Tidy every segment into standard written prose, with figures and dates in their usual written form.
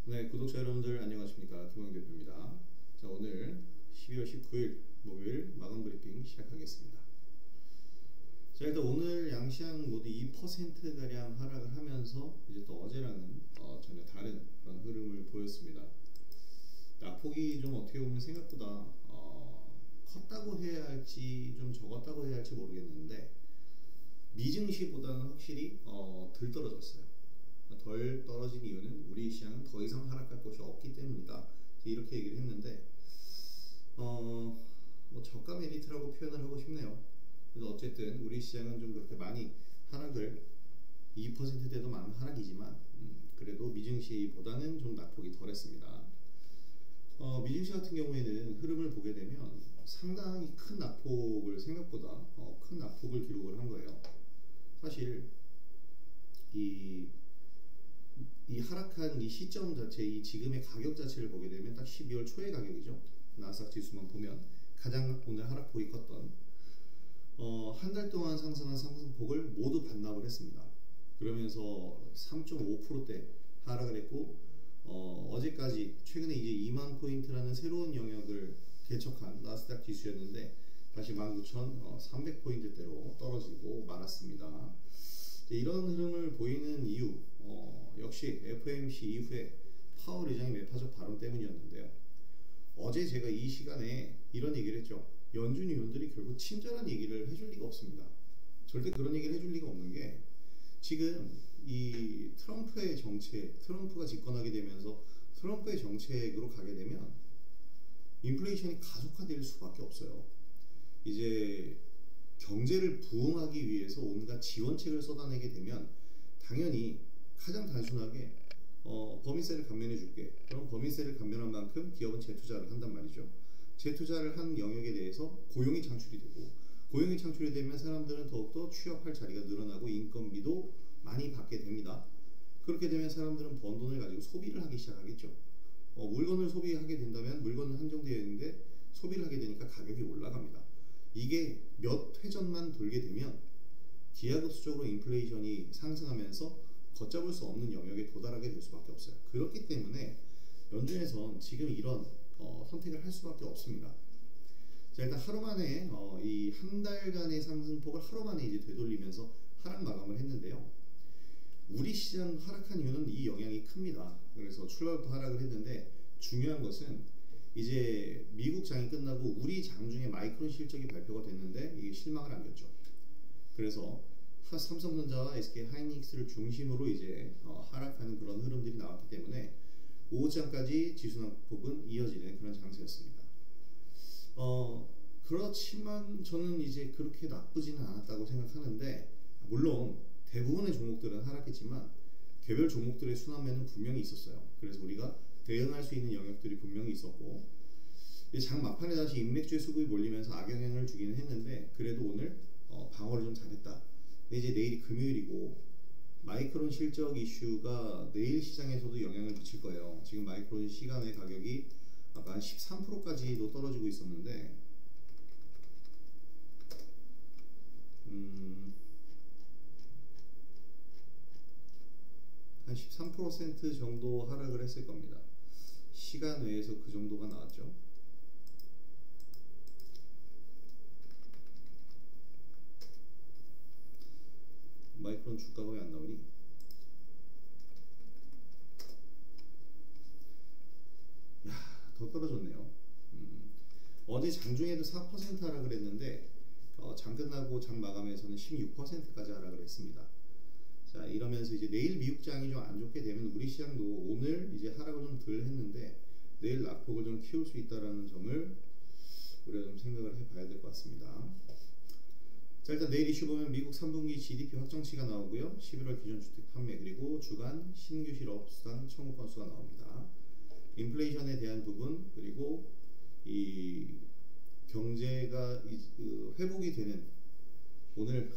네, 구독자 여러분들 안녕하십니까. 김홍 대표입니다. 자, 오늘 12월 19일 목요일 마감 브리핑 시작하겠습니다. 자, 일단 오늘 양시장 모두 2%가량 하락을 하면서 이제 또 어제랑은 전혀 다른 그런 흐름을 보였습니다. 낙폭이 좀 어떻게 보면 생각보다 컸다고 해야 할지 좀 적었다고 해야 할지 모르겠는데 미증시보다는 확실히 덜 떨어졌어요. 덜 떨어진 이유는 우리 시장은 더 이상 하락할 것이 없기 때문이다. 이렇게 얘기를 했는데 뭐 저가 메리트라고 표현을 하고 싶네요. 그래서 어쨌든 우리 시장은 좀 그렇게 많이 하락을 2%대도 많은 하락이지만 그래도 미증시보다는 좀 낙폭이 덜했습니다. 미증시 같은 경우에는 흐름을 보게 되면 상당히 큰 낙폭을 생각보다 큰 낙폭을 기록을 한 거예요. 사실 이 하락한 이 시점 자체, 이 지금의 가격 자체를 보게 되면 딱 12월 초의 가격이죠. 나스닥 지수만 보면 가장 오늘 하락폭이 컸던 한 달 동안 상승한 상승폭을 모두 반납을 했습니다. 그러면서 3.5%대 하락을 했고 어제까지 최근에 이제 2만 포인트라는 새로운 영역을 개척한 나스닥 지수였는데 다시 19,300포인트대로 떨어지고 말았습니다. 이런 흐름을 보이는 이유 역시 FOMC 이후에 파월 의장의 매파적 발언 때문이었는데요. 어제 제가 이 시간에 이런 얘기를 했죠. 연준 위원들이 결국 친절한 얘기를 해줄 리가 없습니다. 절대 그런 얘기를 해줄 리가 없는 게 지금 이 트럼프의 정책, 트럼프가 집권하게 되면서 트럼프의 정책으로 가게 되면 인플레이션이 가속화될 수밖에 없어요. 이제 경제를 부흥하기 위해서 온갖 지원책을 쏟아내게 되면 당연히 가장 단순하게 법인세를 감면해 줄게. 그럼 법인세를 감면한 만큼 기업은 재투자를 한단 말이죠. 재투자를 한 영역에 대해서 고용이 창출이 되고 고용이 창출이 되면 사람들은 더욱더 취업할 자리가 늘어나고 인건비도 많이 받게 됩니다. 그렇게 되면 사람들은 번 돈을 가지고 소비를 하기 시작하겠죠. 물건을 소비하게 된다면 물건은 한정되어 있는데 소비를 하게 되니까 가격이 올라갑니다. 이게 몇 회전만 돌게 되면 기하급수적으로 인플레이션이 상승하면서 걷잡을 수 없는 영역에 도달하게 될 수밖에 없어요. 그렇기 때문에 연준에선 지금 이런 선택을 할 수밖에 없습니다. 자, 일단 하루 만에 이 한 달간의 상승폭을 하루 만에 이제 되돌리면서 하락 마감을 했는데요. 우리 시장 하락한 이유는 이 영향이 큽니다. 그래서 출발부터 하락을 했는데 중요한 것은 이제 미국 장이 끝나고 우리 장 중에 마이크론 실적이 발표가 됐는데 이게 실망을 안겼죠. 그래서 삼성전자와 SK 하이닉스를 중심으로 이제 하락하는 그런 흐름들이 나왔기 때문에 오후장까지 지수 낙폭은 이어지는 그런 장세였습니다. 그렇지만 저는 이제 그렇게 나쁘지는 않았다고 생각하는데 물론 대부분의 종목들은 하락했지만 개별 종목들의 순환매는 분명히 있었어요. 그래서 우리가 대응할 수 있는 영역들이 분명히 있었고 장 막판에 다시 인맥주의 수급이 몰리면서 악영향을 주기는 했는데 그래도 오늘 방어를 좀 잘했다. 근데 이제 내일이 금요일이고 마이크론 실적 이슈가 내일 시장에서도 영향을 미칠 거예요. 지금 마이크론 시간의 가격이 아까 한 13%까지도 떨어지고 있었는데 한 13% 정도 하락을 했을 겁니다. 시간 외에서 그 정도가 나왔죠. 마이크론 주가가 왜 안 나오니? 더 떨어졌네요. 어제 장중에도 4% 하락을 했는데 장 끝나고 장 마감에서는 16%까지 하락을 했습니다. 자, 이러면서 이제 내일 미국 장이 좀 안 좋게 되면 우리 시장도 오늘 이제 하락을 좀 덜 했는데 내일 낙폭을 좀 키울 수 있다라는 점을 우리가 좀 생각을 해봐야 될 것 같습니다. 자, 일단 내일 이슈 보면 미국 3분기 GDP 확정치가 나오고요. 11월 기존주택 판매 그리고 주간 신규 실업 수당 청구 건수가 나옵니다. 인플레이션에 대한 부분 그리고 이 경제가 회복이 되는 오늘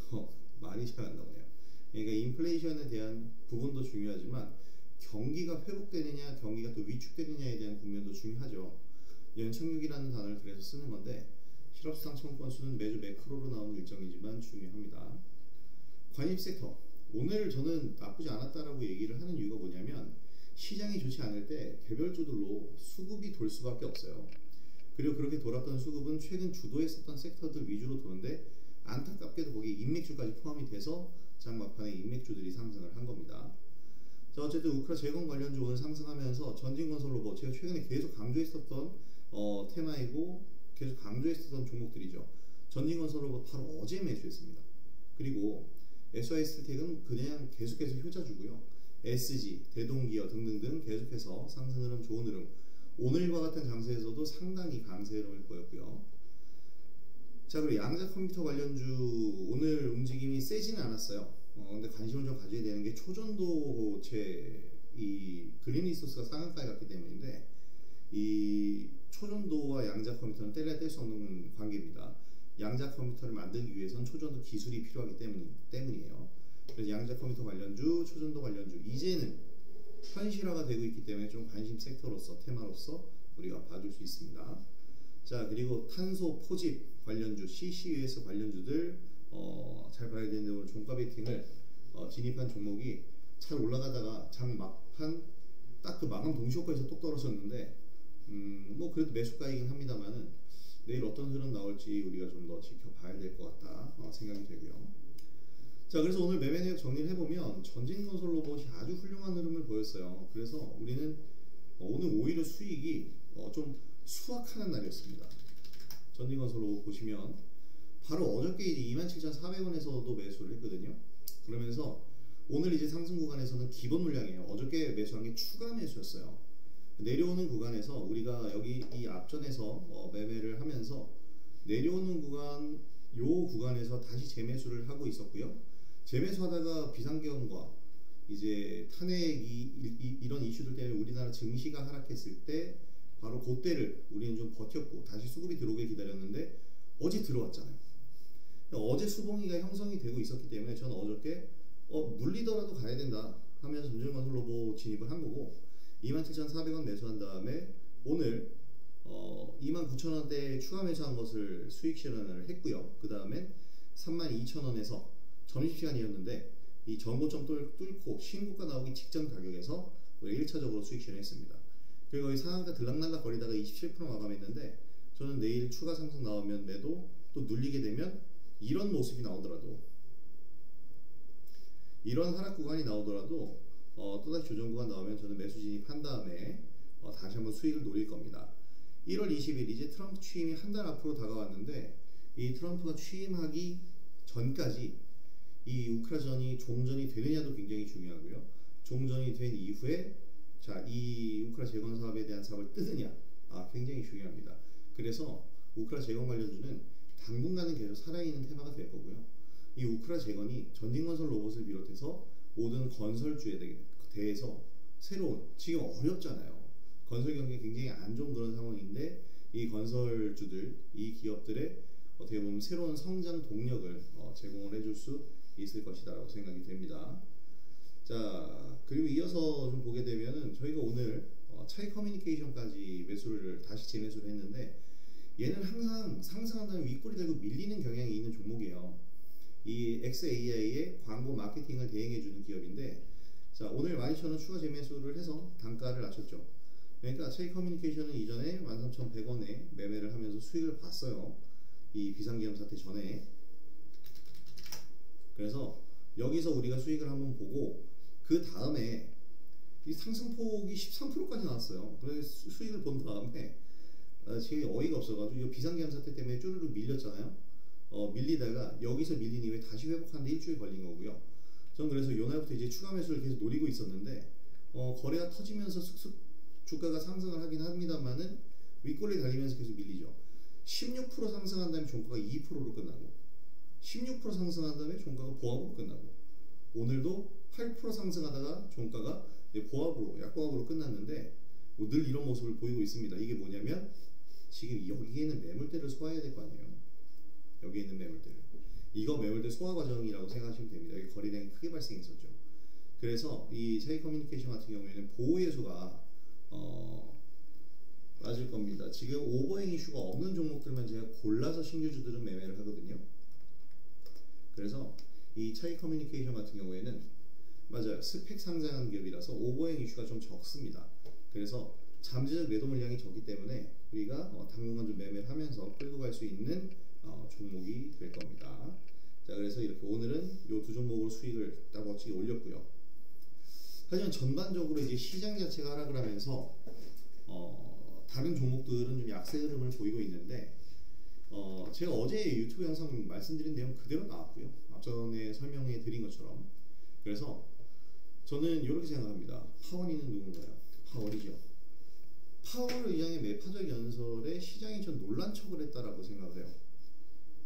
많이 잘 안 나오네요. 그러니까 인플레이션에 대한 부분도 중요하지만 경기가 회복되느냐 경기가 또 위축되느냐에 대한 국면도 중요하죠. 연착륙이라는 단어를 그래서 쓰는 건데 실업수당 청구 건수는 매주 매크로로 나오는 일정이지만 중요합니다. 관입 섹터 오늘 저는 나쁘지 않았다라고 얘기를 하는 이유가 뭐냐면 시장이 좋지 좋지 않을 때 개별주들로 수급이 돌 수밖에 없어요. 그리고 그렇게 돌았던 수급은 최근 주도했었던 섹터들 위주로 도는데 안타깝게도 거기에 인맥주까지 포함이 돼서 장 막판에 인맥주들이 상승을 한 겁니다. 자, 어쨌든 우크라 재건 관련주 오늘 상승하면서 전진건설로봇 제가 최근에 계속 강조했었던 테마이고 계속 강조했었던 종목들이죠. 전진건설로봇 바로 어제 매수했습니다. 그리고 SY스텔텍은 그냥 계속해서 효자주고요. SG, 대동기어 등등등 계속해서 상승 흐름, 좋은 흐름. 오늘과 같은 장세에서도 상당히 강세 흐름을 보였고요. 자, 그리고 양자 컴퓨터 관련주 오늘 움직임이 세지는 않았어요. 근데 관심을 좀 가져야 되는 게 초전도체 이 그린리소스가 상한가에 갔기 때문인데 이 초전도와 양자 컴퓨터는 뗄래야 뗄 수 없는 관계입니다. 양자 컴퓨터를 만들기 위해선 초전도 기술이 필요하기 때문이에요. 그래서 양자 컴퓨터 관련주, 초전도 관련주 이제는 현실화가 되고 있기 때문에 좀 관심 섹터로서 테마로서 우리가 봐줄 수 있습니다. 자, 그리고 탄소 포집 관련주, CCUS 관련주들 잘 봐야 되는데 오늘 종가 베팅을 진입한 종목이 잘 올라가다가 장 막판 딱 그 마감 동시효과에서 똑 떨어졌는데 뭐 그래도 매수가이긴 합니다만은 내일 어떤 흐름 나올지 우리가 좀 더 지켜봐야 될 것 같다 생각이 되고요. 자, 그래서 오늘 매매 내역 정리를 해보면 전진건설로봇이 아주 훌륭한 흐름을 보였어요. 그래서 우리는 오늘 오히려 수익이 좀 수확하는 날이었습니다. 전진건설로봇 보시면 바로 어저께 이제 27,400원에서도 매수를 했거든요. 그러면서 오늘 이제 상승 구간에서는 기본 물량이에요. 어저께 매수한 게 추가 매수였어요. 내려오는 구간에서 우리가 여기 이 앞전에서 매매를 하면서 내려오는 구간 요 구간에서 다시 재매수를 하고 있었고요. 재매수하다가 비상계엄과 이제 탄핵 이런 이슈들 때문에 우리나라 증시가 하락했을 때 바로 그때를 우리는 좀 버텼고 다시 수급이 들어오길 기다렸는데 어제 들어왔잖아요. 어제 수봉이가 형성이 되고 있었기 때문에 저는 어저께 물리더라도 가야 된다 하면서 전진건설로봇 진입을 한 거고 27,400원 매수한 다음에 오늘 29,000원대에 추가 매수한 것을 수익 실현을 했고요. 그 다음에 32,000원에서 점심시간이었는데 이 전고점 뚫고 신고가 나오기 직전 가격에서 우리가 1차적으로 수익 실현했습니다. 그리고 이 상한가 들락날락 거리다가 27% 마감했는데 저는 내일 추가 상승 나오면 매도 또 눌리게 되면 이런 모습이 나오더라도 이런 하락 구간이 나오더라도 또다시 조정 구간 나오면 저는 매수 진입한 다음에 다시 한번 수익을 노릴 겁니다. 1월 20일 이제 트럼프 취임이 한 달 앞으로 다가왔는데 이 트럼프가 취임하기 전까지 이 우크라전이 종전이 되느냐도 굉장히 중요하고요. 종전이 된 이후에 자, 이 우크라 재건 사업에 대한 사업을 뜨느냐 굉장히 중요합니다. 그래서 우크라 재건 관련주는 당분간은 계속 살아있는 테마가 될 거고요. 이 우크라 재건이 전진건설 로봇을 비롯해서 모든 건설주에 대해서 새로운 지금 어렵잖아요. 건설 경기 굉장히 안 좋은 그런 상황인데 이 건설주들, 이 기업들의 어떻게 보면 새로운 성장 동력을 제공을 해줄 수 있을 것이다라고 생각이 됩니다. 자, 그리고 이어서 좀 보게 되면은 저희가 오늘 차이 커뮤니케이션까지 매수를 다시 재매수를 했는데 얘는 항상 상승한 다음에 윗골이 되고 밀리는 경향이 있는 종목이에요. 이 XAI의 광고 마케팅을 대행해주는 기업인데 자, 오늘 12,000원 추가 재매수를 해서 단가를 낮췄죠. 그러니까 차이 커뮤니케이션은 이전에 13,100원에 매매를 하면서 수익을 봤어요. 이 비상계엄 사태 전에. 그래서 여기서 우리가 수익을 한번 보고 그 다음에 이 상승폭이 13%까지 나왔어요. 그래서 수익을 본 다음에 지금 어이가 없어가지고 이 비상계엄 사태 때문에 쭈르륵 밀렸잖아요. 밀리다가 여기서 밀린 이후에 다시 회복하는데 일주일 걸린 거고요. 전 그래서 요날부터 이제 추가 매수를 계속 노리고 있었는데 거래가 터지면서 슥슥 주가가 상승을 하긴 합니다만은 윗골이 달리면서 계속 밀리죠. 16% 상승한 다음에 종가가 2%로 끝나고 16% 상승한 다음에 종가가 보합으로 끝나고 오늘도 8% 상승하다가 종가가 보합으로 약보합으로 끝났는데 뭐 늘 이런 모습을 보이고 있습니다. 이게 뭐냐면 지금 여기에 있는 매물대를 소화해야 될 거 아니에요. 여기에 있는 매물대를 이거 매물대 소화 과정이라고 생각하시면 됩니다. 여기 거래량이 크게 발생했었죠. 그래서 이 차이 커뮤니케이션 같은 경우에는 보호 예수가 맞을 겁니다. 지금 오버행 이슈가 없는 종목들만 제가 골라서 신규주들은 매매를 하거든요. 그래서 이 차이 커뮤니케이션 같은 경우에는 맞아요. 스펙 상장한 기업이라서 오버행 이슈가 좀 적습니다. 그래서 잠재적 매도 물량이 적기 때문에 우리가 당분간 좀 매매를 하면서 끌고 갈 수 있는 종목이 될 겁니다. 자, 그래서 이렇게 오늘은 이 두 종목으로 수익을 딱 멋지게 올렸고요. 하지만 전반적으로 이제 시장 자체가 하락을 하면서 다른 종목들은 좀 약세 흐름을 보이고 있는데 제가 어제 유튜브 영상 말씀드린 내용 그대로 나왔고요. 앞전에 설명해 드린 것처럼. 그래서 저는 이렇게 생각합니다. 파월이는 누군가요? 파월이죠. 파월 의장의 매파적 연설에 시장이 전 논란척을 했다라고 생각을 해요.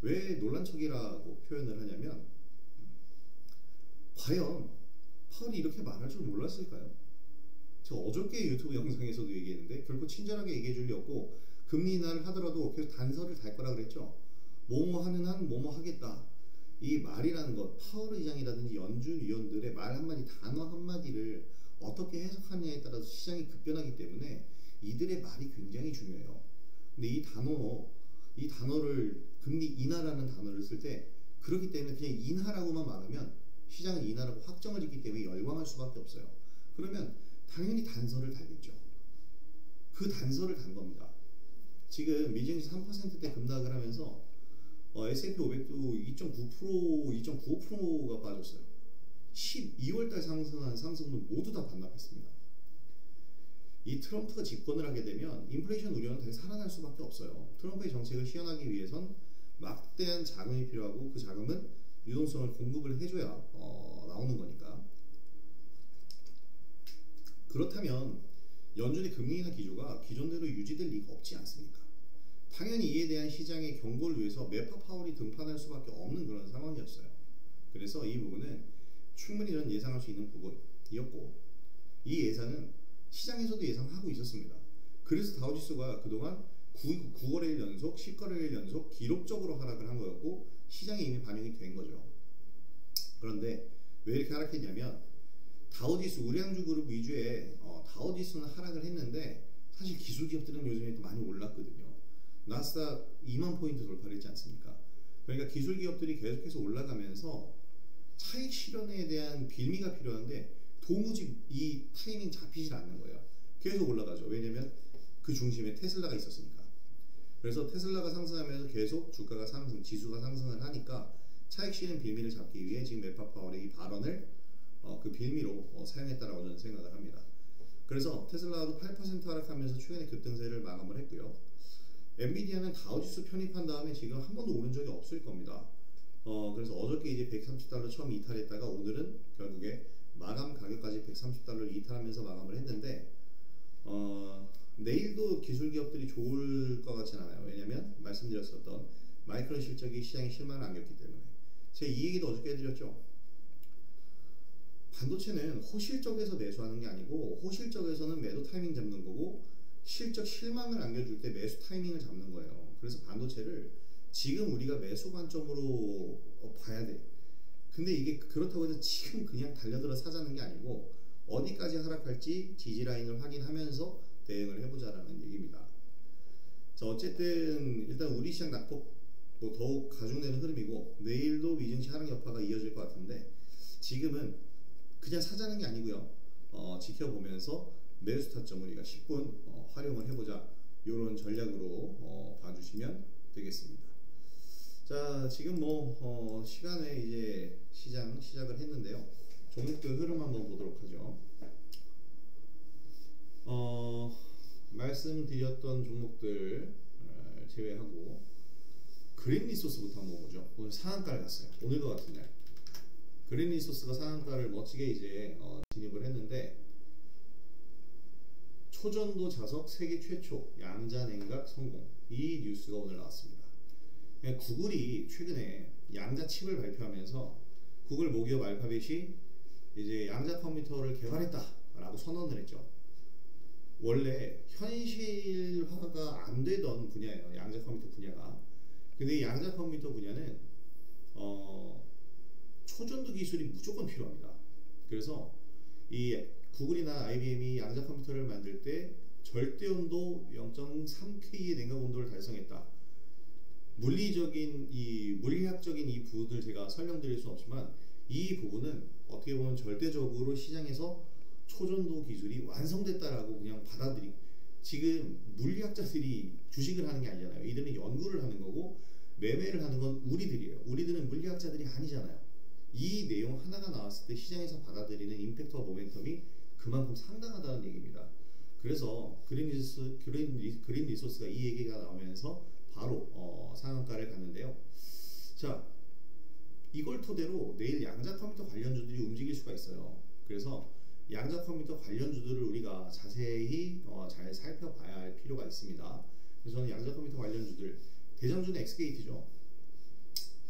왜 논란척이라고 표현을 하냐면 과연 파월이 이렇게 말할 줄 몰랐을까요? 제가 어저께 유튜브 영상에서도 얘기했는데 결코 친절하게 얘기해 줄 리 없고 금리 인하를 하더라도 계속 단서를 달 거라 그랬죠. 뭐뭐 하는 한 뭐뭐 하겠다. 이 말이라는 것, 파월 의장이라든지 연준 위원들의 말 한마디, 단어 한마디를 어떻게 해석하느냐에 따라서 시장이 급변하기 때문에 이들의 말이 굉장히 중요해요. 근데 이 단어를 금리 인하라는 단어를 쓸 때 그렇기 때문에 그냥 인하라고만 말하면 시장은 인하라고 확정을 짓기 때문에 열광할 수밖에 없어요. 그러면 당연히 단서를 달겠죠. 그 단서를 단 겁니다. 지금 미증시 3%대 급락을 하면서 S&P 500도 2.95%가 빠졌어요. 12월달 상승한 상승분 모두 다 반납했습니다. 이 트럼프가 집권을 하게 되면 인플레이션 우려는 다시 살아날 수밖에 없어요. 트럼프의 정책을 시현하기 위해선 막대한 자금이 필요하고 그 자금은 유동성을 공급을 해줘야 나오는 거니까. 그렇다면 연준의 금리 인하 기조가 기존대로 유지될 리가 없지 않습니까? 당연히 이에 대한 시장의 경고를 위해서 매파 파월이 등판할 수밖에 없는 그런 상황이었어요. 그래서 이 부분은 충분히 전 예상할 수 있는 부분이었고 이 예상은 시장에서도 예상하고 있었습니다. 그래서 다우지수가 그동안 9거래일 연속, 10거래일 연속 기록적으로 하락을 한 거였고 시장에 이미 반영이 된 거죠. 그런데 왜 이렇게 하락했냐면 다우지수, 우량주 그룹 위주의 다우지수는 하락을 했는데 사실 기술기업들은 요즘에 또 많이 올랐거든요. 나스닥 2만 포인트 돌파를 했지 않습니까? 그러니까 기술기업들이 계속해서 올라가면서 차익 실현에 대한 빌미가 필요한데 도무지 이 타이밍 잡히질 않는 거예요. 계속 올라가죠. 왜냐면 그 중심에 테슬라가 있었으니까. 그래서 테슬라가 상승하면서 계속 주가가 지수가 상승을 하니까 차익 실현 빌미를 잡기 위해 지금 매파 파월의 이 발언을 그 빌미로 사용했다라고 저는 생각을 합니다. 그래서 테슬라도 8% 하락하면서 최근에 급등세를 마감을 했고요. 엔비디아는 다우지수 편입한 다음에 지금 한 번도 오른 적이 없을 겁니다. 그래서 어저께 이제 130달러 처음 이탈했다가 오늘은 결국에 마감 가격까지 130달러를 이탈하면서 마감을 했는데 내일도 기술 기업들이 좋을 것 같지는 않아요. 왜냐하면 말씀드렸었던 마이크론 실적이 시장에 실망을 안겼기 때문에. 제가 이 얘기도 어저께 해드렸죠. 반도체는 호실적에서 매수하는 게 아니고 호실적에서는 매도 타이밍 잡는 거고 실적 실망을 안겨줄 때 매수 타이밍을 잡는 거예요. 그래서 반도체를 지금 우리가 매수 관점으로 봐야 돼. 근데 이게 그렇다고 해서 지금 그냥 달려들어 사자는 게 아니고 어디까지 하락할지 지지라인을 확인하면서 대응을 해보자라는 얘기입니다. 자, 어쨌든 일단 우리 시장 낙폭 더욱 가중되는 흐름이고 내일도 미증시 하락 여파가 이어질 것 같은데 지금은 그냥 사자는 게 아니고요. 지켜보면서 매수 타점 우리가 10분 활용을 해보자 이런 전략으로 봐주시면 되겠습니다. 자, 지금 시간에 이제 시작을 했는데요. 종목별 흐름 한번 보도록 하죠. 말씀드렸던 종목들 제외하고 그린리소스부터 한번 보죠. 오늘 상한가를 갔어요. 오늘도 같은 날 그린리소스가 상한가를 멋지게 이제 진입을 했는데 초전도 자석 세계 최초 양자 냉각 성공, 이 뉴스가 오늘 나왔습니다. 구글이 최근에 양자 칩을 발표하면서 구글 모기업 알파벳이 이제 양자 컴퓨터를 개발했다라고 선언을 했죠. 원래 현실화가 안 되던 분야예요. 양자 컴퓨터 분야가. 근데 이 양자 컴퓨터 분야는 초전도 기술이 무조건 필요합니다. 그래서 이 구글이나 IBM이 양자 컴퓨터를 만들 때 절대 온도 0.3K의 냉각 온도를 달성했다. 물리학적인 이 부분을 제가 설명드릴 수는 없지만 이 부분은 어떻게 보면 절대적으로 시장에서 초전도 기술이 완성됐다라고 그냥 받아들이. 지금 물리학자들이 주식을 하는 게 아니잖아요. 이들은 연구를 하는 거고 매매를 하는 건 우리들이에요. 우리들은 물리학자들이 아니잖아요. 이 내용 하나가 나왔을 때 시장에서 받아들이는 임팩트와 모멘텀이 그만큼 상당하다는 얘기입니다. 그래서 그린 리소스가 이 얘기가 나오면서 바로 상한가를 갔는데요. 자, 이걸 토대로 내일 양자 컴퓨터 관련주들이 움직일 수가 있어요. 그래서 양자 컴퓨터 관련주들을 우리가 자세히 잘 살펴봐야 할 필요가 있습니다. 그래서 저는 양자 컴퓨터 관련주들, 대장주는 엑스게이트죠.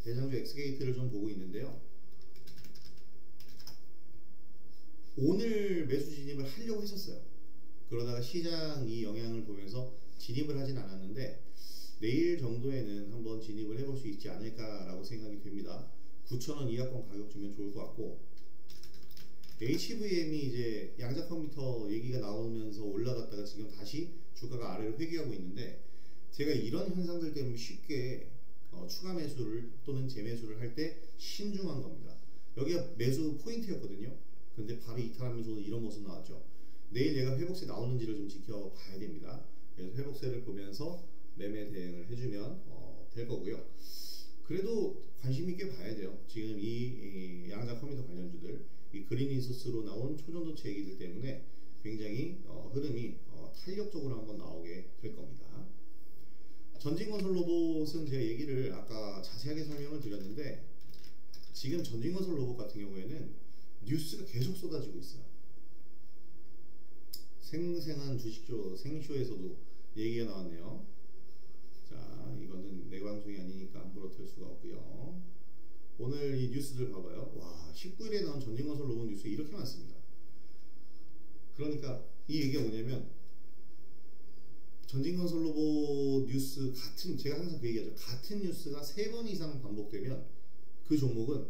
대장주 엑스게이트를 좀 보고 있는데요. 오늘 매수 진입을 하려고 했었어요. 그러다가 시장이 영향을 보면서 진입을 하진 않았는데 내일 정도에는 한번 진입을 해볼 수 있지 않을까라고 생각이 됩니다. 9,000원 이하권 가격 주면 좋을 것 같고, HVM이 이제 양자 컴퓨터 얘기가 나오면서 올라갔다가 지금 다시 주가가 아래로 회귀하고 있는데, 제가 이런 현상들 때문에 쉽게 추가 매수를 또는 재매수를 할 때 신중한 겁니다. 여기가 매수 포인트였거든요. 근데 바로 이탈하면서 이런 모습 나왔죠. 내일 얘가 회복세 나오는지를 좀 지켜봐야 됩니다. 그래서 회복세를 보면서 매매 대응을 해주면 될 거고요. 그래도 관심 있게 봐야 돼요. 지금 이 양자 컴퓨터 관련주들, 이 그린 리소스로 나온 초전도체 얘기들 때문에 굉장히 흐름이 탄력적으로 한번 나오게 될 겁니다. 전진건설 로봇은 제가 얘기를 아까 자세하게 설명을 드렸는데, 지금 전진건설 로봇 같은 경우에는 뉴스가 계속 쏟아지고 있어요. 생생한 주식쇼 생쇼에서도 얘기가 나왔네요. 자, 이거는 내 방송이 아니니까 함부로 틀 수가 없고요. 오늘 이 뉴스들 봐봐요. 와, 19일에 나온 전진건설 로봇 뉴스 이렇게 많습니다. 그러니까 이 얘기가 뭐냐면, 전진건설 로봇 뉴스 같은, 제가 항상 그 얘기하죠. 같은 뉴스가 3번 이상 반복되면 그 종목은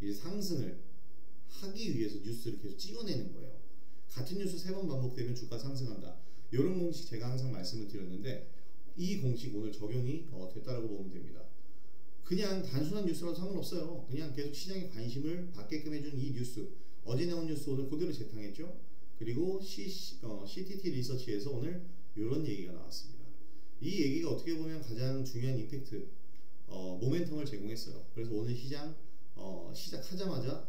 이제 상승을 하기 위해서 뉴스를 계속 찍어내는 거예요. 같은 뉴스 3번 반복되면 주가 상승한다. 이런 공식 제가 항상 말씀을 드렸는데, 이 공식 오늘 적용이 됐다라고 보면 됩니다. 그냥 단순한 뉴스라도 상관없어요. 그냥 계속 시장의 관심을 받게끔 해주는 이 뉴스, 어제 나온 뉴스 오늘 그대로 재탕했죠. 그리고 CTT 리서치에서 오늘 이런 얘기가 나왔습니다. 이 얘기가 어떻게 보면 가장 중요한 임팩트, 모멘텀을 제공했어요. 그래서 오늘 시장 시작하자마자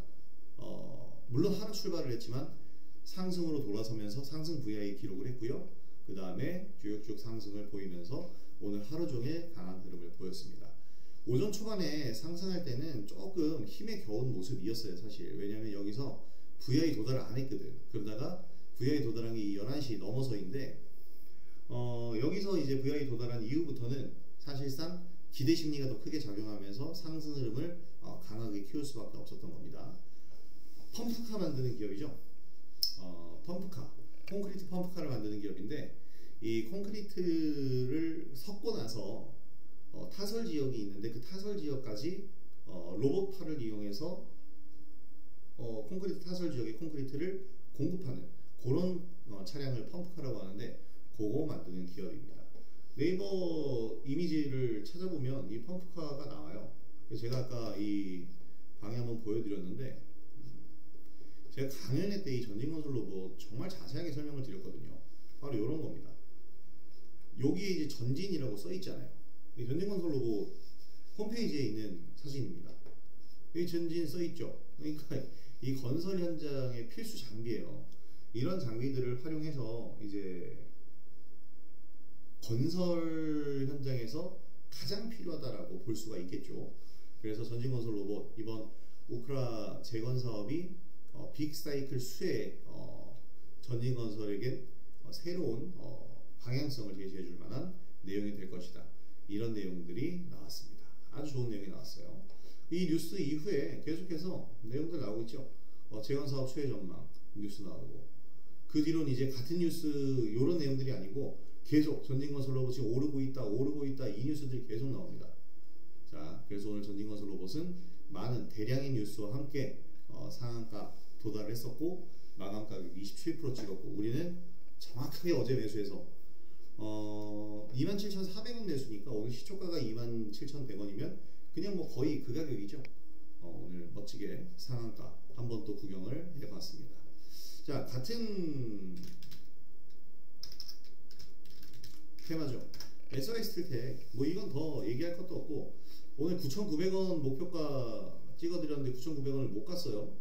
물론 하루 출발을 했지만 상승으로 돌아서면서 상승 VI 기록을 했고요. 그 다음에 쭉 상승을 보이면서 오늘 하루 종일 강한 흐름을 보였습니다. 오전 초반에 상승할 때는 조금 힘에 겨운 모습이었어요, 사실. 왜냐하면 여기서 VI 도달을 안 했거든. 그러다가 VI 도달한 게 11시 넘어서인데, 여기서 이제 VI 도달한 이후부터는 사실상 기대 심리가 더 크게 작용하면서 상승 흐름을 강하게 키울 수밖에 없었던 겁니다. 펌프카 만드는 기업이죠. 펌프카, 콘크리트 펌프카를 만드는 기업인데, 이 콘크리트를 섞고 나서 타설 지역이 있는데 그 타설 지역까지 로봇팔을 이용해서 콘크리트 타설 지역의 콘크리트를 공급하는 그런 차량을 펌프카라고 하는데, 그거 만드는 기업입니다. 네이버 이미지를 찾아보면 이 펌프카가 나와요. 그래서 제가 아까 이 방에 한번 보여드렸는데, 제가 강연회 때 이 전진건설 로봇 정말 자세하게 설명을 드렸거든요. 바로 이런 겁니다. 여기에 이제 전진이라고 써 있잖아요. 이 전진건설 로봇 홈페이지에 있는 사진입니다. 여기 전진 써 있죠. 그러니까 이 건설 현장의 필수 장비예요. 이런 장비들을 활용해서 이제 건설 현장에서 가장 필요하다라고 볼 수가 있겠죠. 그래서 전진건설 로봇 이번 오크라 재건 사업이 빅사이클 수혜 전진건설에겐 새로운 방향성을 제시해 줄 만한 내용이 될 것이다. 이런 내용들이 나왔습니다. 아주 좋은 내용이 나왔어요. 이 뉴스 이후에 계속해서 내용들 나오고 있죠. 재건 사업 수혜 전망 뉴스 나오고, 그 뒤로는 이제 같은 뉴스 이런 내용들이 아니고 계속 전진건설 로봇이 지금 오르고 있다 이 뉴스들이 계속 나옵니다. 자, 그래서 오늘 전진건설 로봇은 많은 대량의 뉴스와 함께 상한가 도달을 했었고, 마감 가격 27% 찍었고, 우리는 정확하게 어제 매수해서 27,400원 매수니까 오늘 시초가가 27,100원이면 그냥 뭐 거의 그 가격이죠. 오늘 멋지게 상한가 한번 또 구경을 해봤습니다. 자, 같은 테마죠. SY스틸텍 뭐 이건 더 얘기할 것도 없고 오늘 9,900원 목표가 찍어드렸는데 9,900원을 못 갔어요.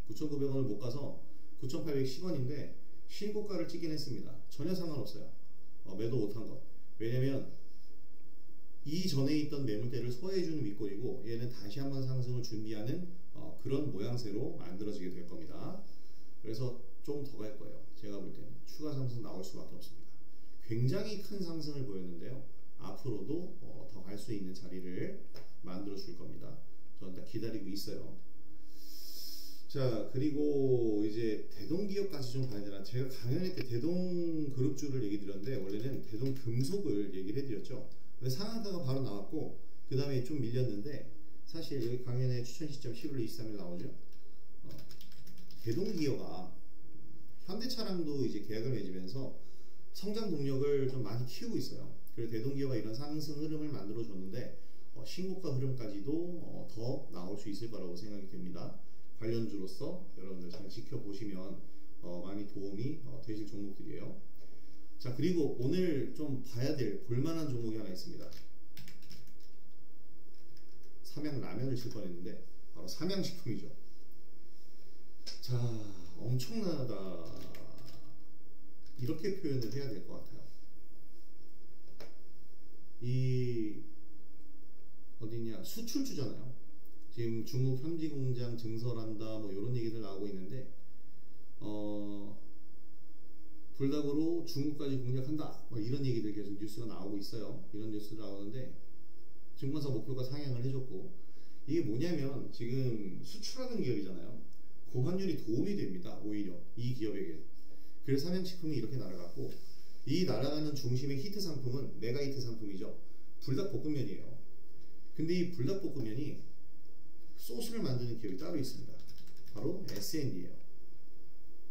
9,900원을 못 가서 9,810원인데 신고가를 찍긴 했습니다. 전혀 상관없어요. 매도 못한 것. 왜냐면 이전에 있던 매물대를 소화해주는 윗골이고 얘는 다시 한번 상승을 준비하는 그런 모양새로 만들어지게 될 겁니다. 그래서 좀 더 갈 거예요. 제가 볼 때는 추가 상승 나올 수밖에 없습니다. 굉장히 큰 상승을 보였는데요. 앞으로도 더 갈 수 있는 자리를 만들어 줄 겁니다. 저는 딱 기다리고 있어요. 자, 그리고 이제 대동기업까지 좀 봐야 되나. 제가 강연회 때 대동그룹주를 얘기 드렸는데 원래는 대동금속을 얘기를 해드렸죠. 근데 상한가가 바로 나왔고 그 다음에 좀 밀렸는데 사실 여기 강연회 추천 시점 11월 23일 나오죠. 대동기업가 현대차량도 이제 계약을 맺으면서 성장 동력을 좀 많이 키우고 있어요. 그래서 대동기업가 이런 상승 흐름을 만들어 줬는데 신고가 흐름까지도 더 나올 수 있을 거라고 생각이 됩니다. 관련주로서 여러분들 잘 지켜보시면 많이 도움이 되실 종목들이에요. 자, 그리고 오늘 좀 봐야 될 볼만한 종목이 하나 있습니다. 삼양라면을 칠 뻔했는데 바로 삼양식품이죠. 자, 엄청나다 이렇게 표현을 해야 될 것 같아요. 이 어디냐 수출주잖아요. 지금 중국 현지 공장 증설한다 뭐 이런 얘기들 나오고 있는데 불닭으로 중국까지 공략한다 뭐 이런 얘기들 계속 뉴스가 나오고 있어요. 이런 뉴스가 나오는데 증권사 목표가 상향을 해줬고 이게 뭐냐면 지금 수출하는 기업이잖아요. 고환율이 도움이 됩니다. 오히려 이 기업에게. 그래서 삼양식품이 이렇게 날아갔고 이 날아가는 중심의 히트 상품은 메가 히트 상품이죠. 불닭볶음면이에요. 근데 이 불닭볶음면이 소스를 만드는 기업이 따로 있습니다. 바로 S&D예요.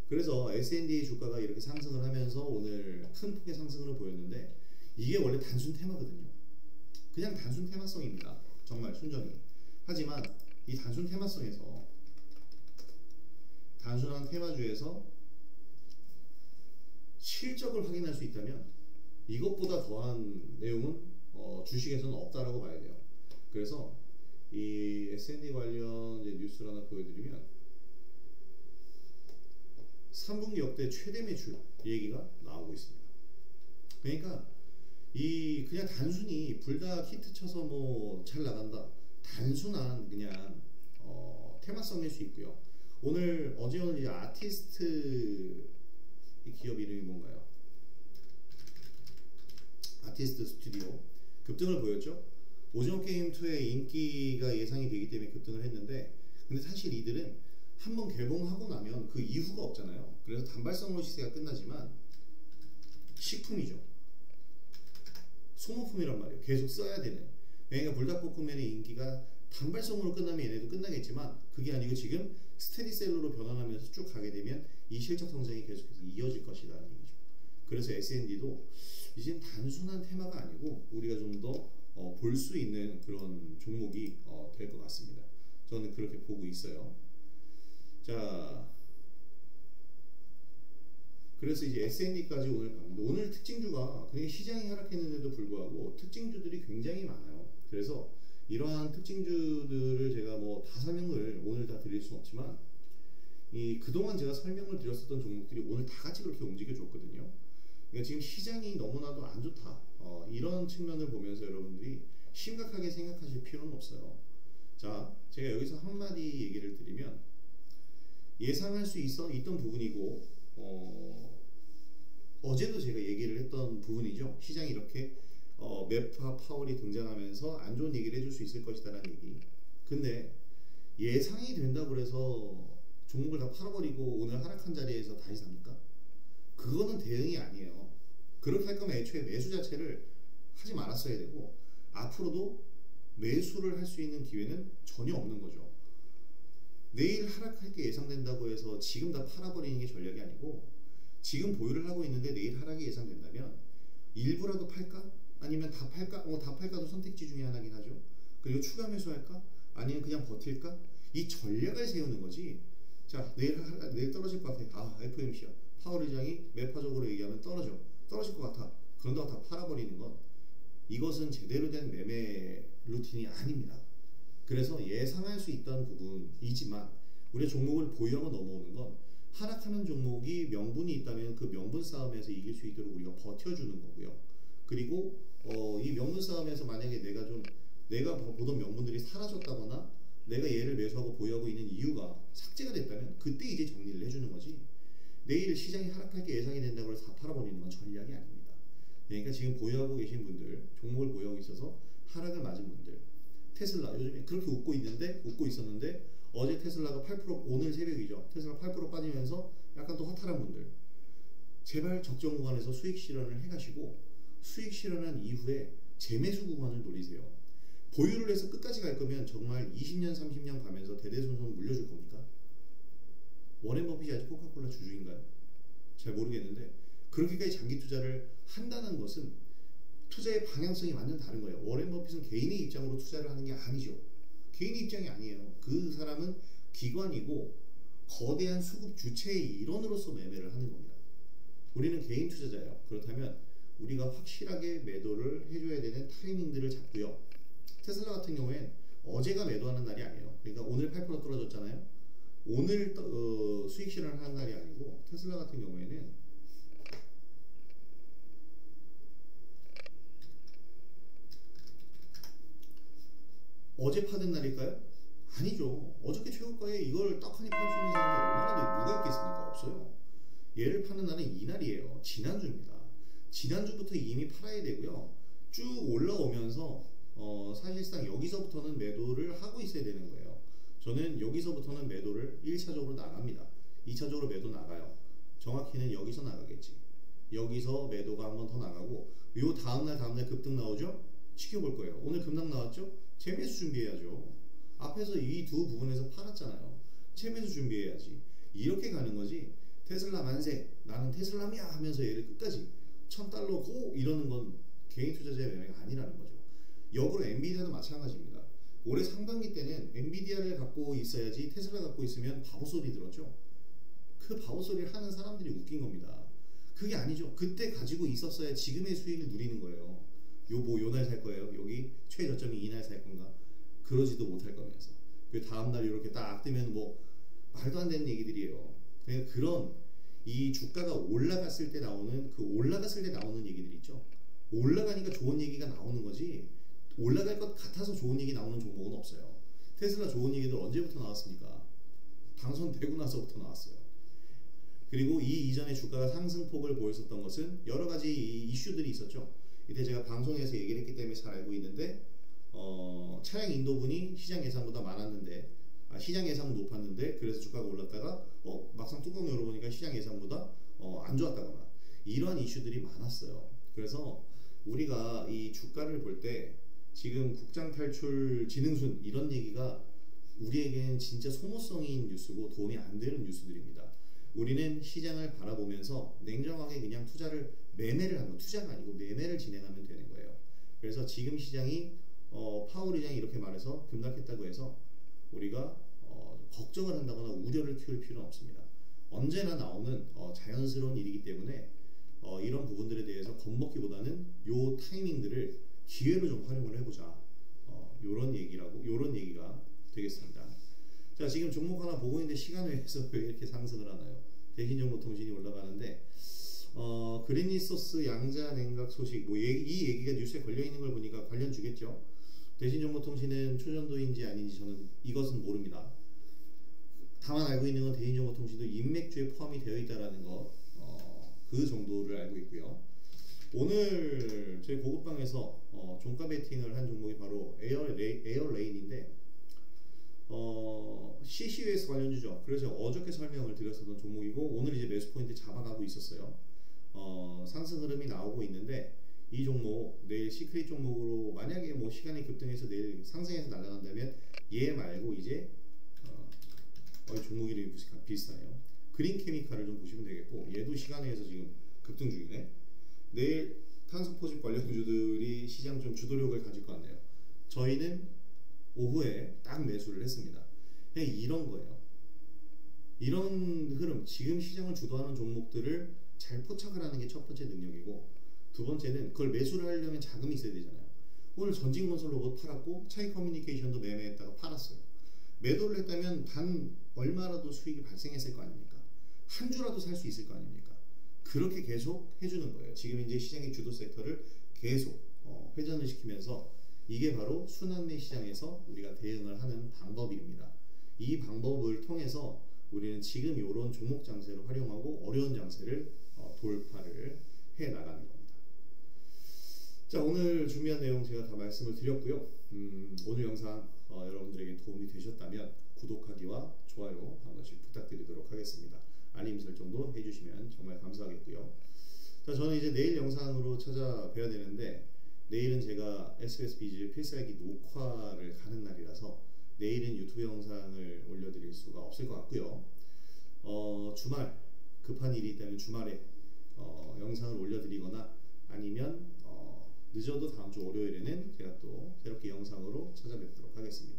그래서 S&D 주가가 이렇게 상승을 하면서 오늘 큰 폭의 상승을 보였는데 이게 원래 단순 테마거든요. 그냥 단순 테마성입니다. 정말 순전히. 하지만 이 단순 테마성에서 단순한 테마주에서 실적을 확인할 수 있다면 이것보다 더한 내용은 주식에서는 없다라고 봐야 돼요. 그래서 이 S&D 관련 이제 뉴스를 하나 보여드리면 3분기 역대 최대 매출 얘기가 나오고 있습니다. 그러니까 이 그냥 단순히 불닭 히트 쳐서 뭐 잘 나간다 단순한 그냥 테마성일 수 있고요. 어제 오늘 이제 아티스트 이 기업 이름이 뭔가요? 아티스트 스튜디오 급등을 보였죠. 오징어 게임 2의 인기가 예상이 되기 때문에 급등을 했는데 근데 사실 이들은 한번 개봉하고 나면 그 이후가 없잖아요. 그래서 단발성으로 시세가 끝나지만 식품이죠. 소모품이란 말이에요. 계속 써야 되는. 그러니까 불닭볶음면의 인기가 단발성으로 끝나면 얘네도 끝나겠지만 그게 아니고 지금 스테디셀러로 변환하면서 쭉 가게 되면 이 실적 성장이 계속해서 이어질 것이라는 얘기죠. 그래서 S&D도 이젠 단순한 테마가 아니고 우리가 좀 더 볼 수 있는 그런 종목이 될 것 같습니다. 저는 그렇게 보고 있어요. 자, 그래서 이제 S&D까지 오늘 봤는데 오늘 특징주가 그냥 시장이 하락했는데도 불구하고 특징주들이 굉장히 많아요. 그래서 이러한 특징주들을 제가 뭐 다 설명을 오늘 다 드릴 수는 없지만 그동안 제가 설명을 드렸었던 종목들이 오늘 다 같이 그렇게 움직여줬거든요. 그러니까 지금 시장이 너무나도 안 좋다. 이런 측면을 보면서 여러분들이 심각하게 생각하실 필요는 없어요. 자, 제가 여기서 한마디 얘기를 드리면 예상할 수 있던 부분이고 어제도 제가 얘기를 했던 부분이죠. 시장이 이렇게 매파 파월이 등장하면서 안 좋은 얘기를 해줄 수 있을 것이다라는 얘기. 근데 예상이 된다고 해서 종목을 다 팔아버리고 오늘 하락한 자리에서 다시 삽니까? 그거는 대응이 아니에요. 그렇게 할 거면 애초에 매수 자체를 하지 말았어야 되고 앞으로도 매수를 할 수 있는 기회는 전혀 없는 거죠. 내일 하락할 게 예상된다고 해서 지금 다 팔아버리는 게 전략이 아니고 지금 보유를 하고 있는데 내일 하락이 예상된다면 일부라도 팔까? 아니면 다 팔까? 다 팔까도 선택지 중에 하나긴 하죠. 그리고 추가 매수할까? 아니면 그냥 버틸까? 이 전략을 세우는 거지 자, 내일 떨어질 것 같아. 아, FOMC야. 파월 의장이 매파적으로 얘기하면 떨어질 것 같아. 그런다고 다 팔아버리는 건, 이것은 제대로 된 매매 루틴이 아닙니다. 그래서 예상할 수 있던 부분이지만, 우리가 종목을 보유하고 넘어오는 건, 하락하는 종목이 명분이 있다면 그 명분 싸움에서 이길 수 있도록 우리가 버텨주는 거고요. 그리고 이 명분 싸움에서 만약에 내가 보던 명분들이 사라졌다거나 내가 얘를 매수하고 보유하고 있는 이유가 삭제가 됐다면 그때 이제 정리를 해주는 거지, 내일 시장이 하락할 게 예상이 된다고 해서 다 팔아버리는 건 전략이 아닙니다. 그러니까 지금 보유하고 계신 분들, 종목을 보유하고 있어서 하락을 맞은 분들, 테슬라 요즘에 그렇게 웃고 있었는데 어제 테슬라가 8%, 오늘 새벽이죠, 테슬라 8% 빠지면서 약간 또 허탈한 분들, 제발 적정 구간에서 수익 실현을 해가시고, 수익 실현한 이후에 재매수 구간을 노리세요. 보유를 해서 끝까지 갈 거면 정말 20년 30년 가면서 대대손손 물려줄 겁니까? 워렌 버핏이 아직 코카콜라 주주인가요? 잘 모르겠는데, 그렇게까지 장기 투자를 한다는 것은 투자의 방향성이 완전 다른 거예요. 워렌 버핏은 개인의 입장으로 투자를 하는 게 아니죠. 개인의 입장이 아니에요. 그 사람은 기관이고 거대한 수급 주체의 일원으로서 매매를 하는 겁니다. 우리는 개인 투자자예요. 그렇다면 우리가 확실하게 매도를 해줘야 되는 타이밍들을 잡고요. 테슬라 같은 경우엔 어제가 매도하는 날이 아니에요. 그러니까 오늘 8% 떨어졌잖아요. 오늘 수익 실현을 하는 날이 아니고, 테슬라 같은 경우에는 어제 파는 날일까요? 아니죠. 어저께 최고가에 이걸 떡하니 팔 수 있는 사람이 누가 있겠습니까? 없어요. 얘를 파는 날은 이날이에요. 지난주입니다. 지난주부터 이미 팔아야 되고요. 쭉 올라오면서 사실상 여기서부터는 매도를 하고 있어야 되는 거예요. 저는 여기서부터는 매도를 1차적으로 나갑니다. 2차적으로 매도 나가요. 정확히는 여기서 나가겠지. 여기서 매도가 한 번 더 나가고, 요 다음날 급등 나오죠? 지켜볼 거예요. 오늘 급락 나왔죠? 재매수 준비해야죠. 앞에서 이 두 부분에서 팔았잖아요. 재매수 준비해야지. 이렇게 가는 거지. 테슬라 만세, 나는 테슬라미야 하면서 얘를 끝까지 $1000 고 이러는 건 개인 투자자의 매매가 아니라는 거죠. 역으로 엔비디아도 마찬가지입니다. 올해 상반기 때는 엔비디아를 갖고 있어야지 테슬라 갖고 있으면 바보 소리 들었죠. 그 바보 소리를 하는 사람들이 웃긴 겁니다. 그게 아니죠. 그때 가지고 있었어야 지금의 수익을 누리는 거예요. 요날 살 거예요. 여기 최저점이 이날 살 건가? 그러지도 못할 거면서. 그 다음날 이렇게 딱 뜨면 뭐 말도 안 되는 얘기들이에요. 그냥 그런 이 주가가 올라갔을 때 나오는 얘기들 있죠. 올라가니까 좋은 얘기가 나오는 거지, 올라갈 것 같아서 좋은 얘기 나오는 종목은 없어요. 테슬라 좋은 얘기들 언제부터 나왔습니까? 당선되고 나서부터 나왔어요. 그리고 이 이전에 주가가 상승폭을 보였었던 것은 여러 가지 이슈들이 있었죠. 이때 제가 방송에서 얘기를 했기 때문에 잘 알고 있는데, 차량 인도분이 시장 예상보다 많았는데, 시장 예상은 높았는데 그래서 주가가 올랐다가 막상 뚜껑 열어보니까 시장 예상보다 안 좋았다거나, 이러한 이슈들이 많았어요. 그래서 우리가 이 주가를 볼 때 지금 국장 탈출 진흥순 이런 얘기가 우리에게는 진짜 소모성인 뉴스고 도움이 안 되는 뉴스들입니다. 우리는 시장을 바라보면서 냉정하게 그냥 매매를 하는 거, 투자가 아니고 매매를 진행하면 되는 거예요. 그래서 지금 시장이 파월 의장이 이렇게 말해서 급락했다고 해서 우리가 걱정을 한다거나 우려를 키울 필요는 없습니다. 언제나 나오는 자연스러운 일이기 때문에 이런 부분들에 대해서 겁먹기보다는 요 타이밍들을 기회로 좀 활용을 해보자. 요런 얘기가 되겠습니다. 자, 지금 종목 하나 보고 있는데 시간 외에서 왜 이렇게 상승을 하나요? 대신정보통신이 올라가는데, 그린리소스 양자 냉각 소식, 이 얘기가 뉴스에 걸려 있는 걸 보니까 관련 주겠죠. 대신정보통신은 초전도인지 아닌지 저는 이것은 모릅니다. 다만 알고 있는 건 대신정보통신도 인맥주에 포함이 되어 있다라는 것, 그 정도를 알고 있고요. 오늘 저희 고급방에서 종가 베팅을 한 종목이 바로 에어레인인데, CCUS 관련주죠. 그래서 어저께 설명을 드렸었던 종목이고, 오늘 이제 매수 포인트 잡아가고 있었어요. 상승 흐름이 나오고 있는데, 이 종목 내일 시크릿 종목으로 만약에 뭐 시간이 급등해서 내일 상승해서 날아간다면 얘 말고 이제 종목 이름이 비슷하네요. 그린 케미칼을 좀 보시면 되겠고, 얘도 시간에서 지금 급등 중이네. 내일 탄소 포집 관련주들이 시장 좀 주도력을 가질 것 같네요. 저희는 오후에 딱 매수를 했습니다. 그냥 이런 거예요. 이런 흐름, 지금 시장을 주도하는 종목들을 잘 포착을 하는 게 첫 번째 능력이고, 두 번째는 그걸 매수를 하려면 자금이 있어야 되잖아요. 오늘 전진건설 로봇 팔았고 차이 커뮤니케이션도 매매했다가 팔았어요. 매도를 했다면 단 얼마라도 수익이 발생했을 거 아닙니까? 한 주라도 살 수 있을 거 아닙니까? 그렇게 계속 해주는 거예요. 지금 이제 시장의 주도 섹터를 계속 회전을 시키면서, 이게 바로 순환매 시장에서 우리가 대응을 하는 방법입니다. 이 방법을 통해서 우리는 지금 이런 종목 장세를 활용하고 어려운 장세를 돌파를 해 나가는 겁니다. 자, 오늘 준비한 내용 제가 다 말씀을 드렸고요. 오늘 영상 여러분들에게 도움이 되셨다면 구독하기와 좋아요 한 번씩 부탁드리도록 하겠습니다. 알림 설정도 해주시면 정말 감사하겠고요. 자, 저는 이제 내일 영상으로 찾아뵈야 되는데, 내일은 제가 SBS 비즈 필살기 녹화를 가는 날이라서 내일은 유튜브 영상을 올려드릴 수가 없을 것 같고요. 주말 급한 일이 있다면 주말에 영상을 올려드리거나, 아니면 늦어도 다음 주 월요일에는 제가 또 새롭게 영상으로 찾아뵙도록 하겠습니다.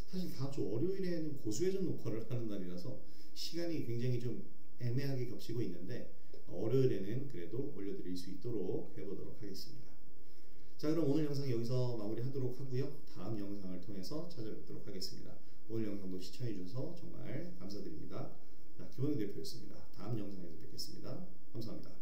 사실 다음 주 월요일에는 고수회전 녹화를 하는 날이라서 시간이 굉장히 좀 애매하게 겹치고 있는데, 월요일에는 그래도 올려드릴 수 있도록 해보도록 하겠습니다. 자, 그럼 오늘 영상 여기서 마무리하도록 하고요. 다음 영상을 통해서 찾아뵙도록 하겠습니다. 오늘 영상도 시청해주셔서 정말 감사드립니다. 자, 김원우 대표였습니다. 다음 영상에서 뵙겠습니다. 감사합니다.